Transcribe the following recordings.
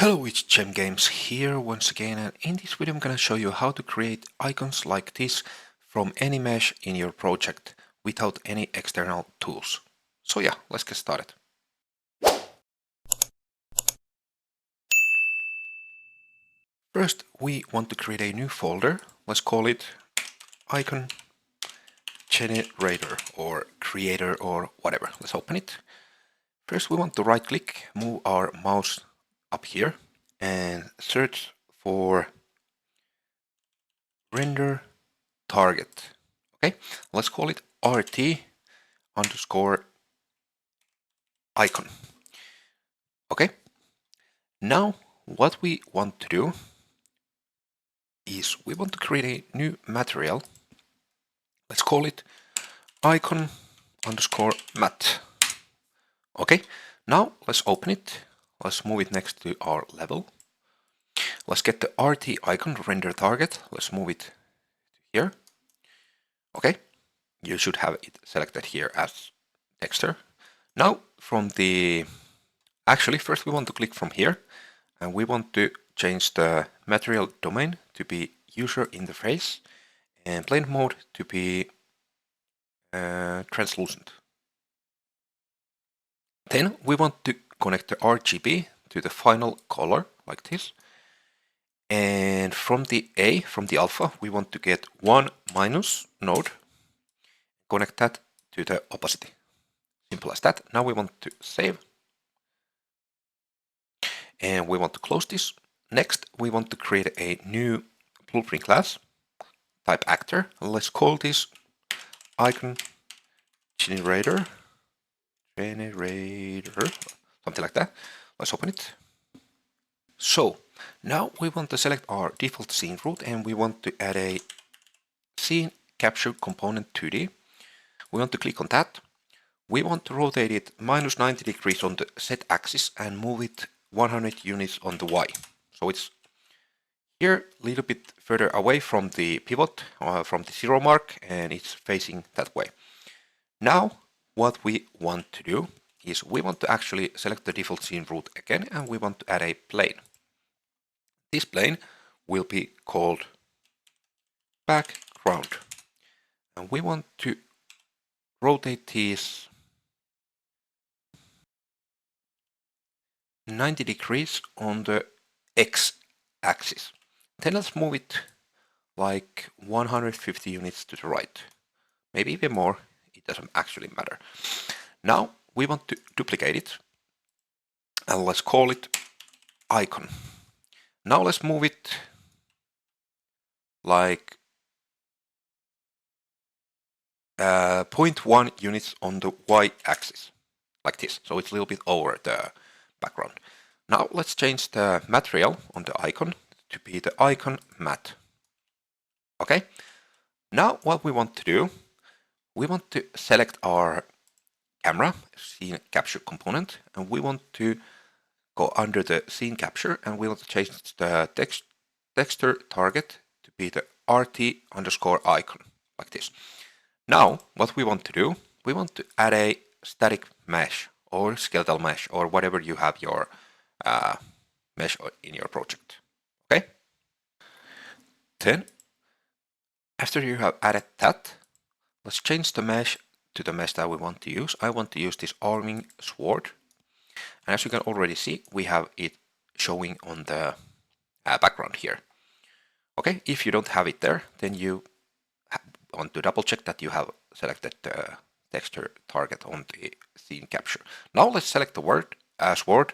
Hello, it's Gem Games here once again, and in this video I'm gonna show you how to create icons like this from any mesh in your project without any external tools. So yeah, let's get started. First, we want to create a new folder. Let's call it icon generator or creator or whatever. Let's open it. First, we want to right click, move our mouse up here and search for render target. Okay, let's call it RT underscore icon. Okay, now what we want to do is we want to create a new material. Let's call it icon underscore mat. Okay, now let's open it. Let's move it next to our level. Let's get the RT icon render target. Let's move it here. Okay, you should have it selected here as texture. Now from the actually first we want to click from here and we want to change the material domain to be user interface and blend mode to be translucent. Then we want to connect the RGB to the final color like this. And from the alpha, we want to get one minus node, connect that to the opacity. Simple as that. Now we want to save. And we want to close this. Next, we want to create a new blueprint class, type actor. Let's call this icon generator, something like that. Let's open it. So now we want to select our default scene route and we want to add a scene capture component 2D. We want to click on that. We want to rotate it minus 90 degrees on the Z axis and move it 100 units on the Y. So it's here a little bit further away from the pivot, from the 0 mark, and it's facing that way. Now what we want to do is we want to actually select the default scene route again and we want to add a plane. This plane will be called background and we want to rotate these 90 degrees on the X axis. Then let's move it like 150 units to the right, maybe even more. It doesn't actually matter. Now we want to duplicate it and let's call it icon. Now let's move it like 0.1 units on the Y axis, like this. So it's a little bit over the background. Now let's change the material on the icon to be the icon matte. Okay. Now what we want to do, we want to select our camera scene capture component and we want to go under the scene capture and we want to change the texture target to be the RT underscore icon like this. Now what we want to do, we want to add a static mesh or skeletal mesh or whatever you have your mesh in your project. Okay. Then after you have added that, let's change the mesh to the mesh that we want to use. I want to use this arming sword. And as you can already see, we have it showing on the background here. Okay, if you don't have it there, then you want to double check that you have selected the texture target on the scene capture. Now let's select the sword.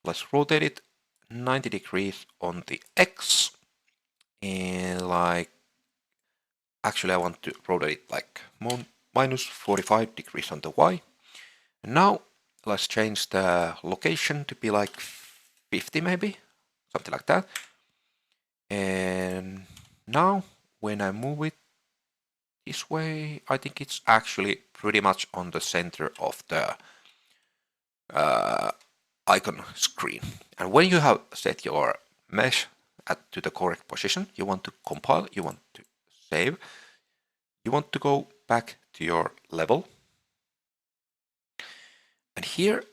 Let's rotate it 90 degrees on the X. And like, actually I want to rotate it like minus 45 degrees on the Y. And now let's change the location to be like 50 maybe, something like that. And now when I move it this way, I think it's actually pretty much on the center of the icon screen. And when you have set your mesh to the correct position, you want to compile, you want to save, you want to go back to your level. And here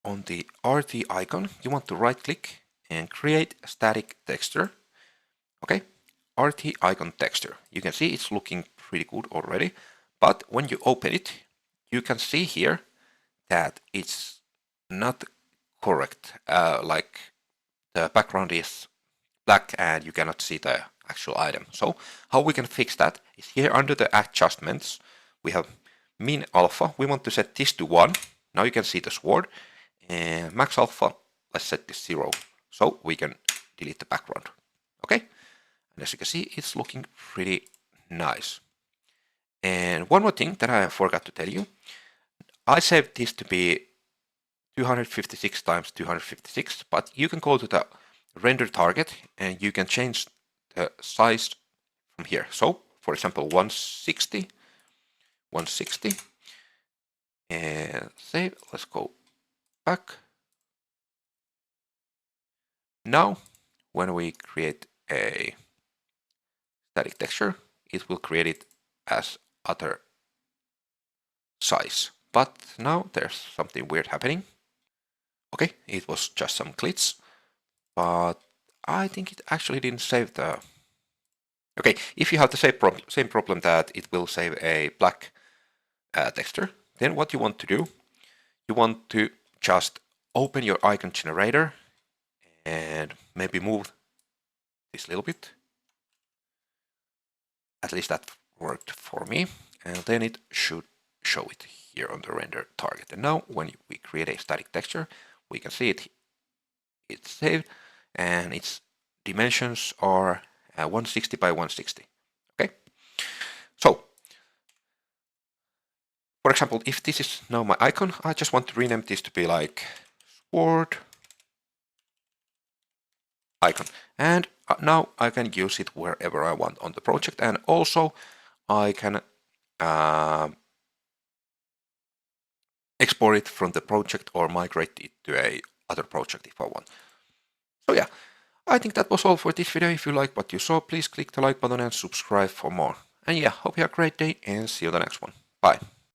on the RT icon, you want to right click and create static texture. Okay, RT icon texture. You can see it's looking pretty good already, but when you open it, you can see here that it's not correct. Like the background is black and you cannot see the actual item. So how we can fix that is here under the adjustments, we have min alpha. We want to set this to 1. Now you can see the sword. And max alpha, let's set this 0. So we can delete the background. Okay? And as you can see, it's looking pretty nice. And one more thing that I forgot to tell you. I saved this to be 256 times 256, but you can go to the render target and you can change the size from here. So, for example, 160, 160, and save. Let's go back. Now, when we create a static texture, it will create it as other size. But now there's something weird happening. Okay, it was just some glitch, but I think it actually didn't save the... Okay, if you have the same problem that it will save a black texture, then what you want to do, you want to just open your icon generator and maybe move this a little bit. At least that worked for me. And then it should show it here on the render target. And now when we create a static texture, we can see it's saved and its dimensions are 160 by 160. Okay. So, for example, if this is now my icon, I just want to rename this to be like sword icon. And now I can use it wherever I want on the project. And also I can export it from the project or migrate it to a other project if I want. So yeah, I think that was all for this video. If you like what you saw, please click the like button and subscribe for more. And yeah, hope you have a great day and see you on the next one. Bye.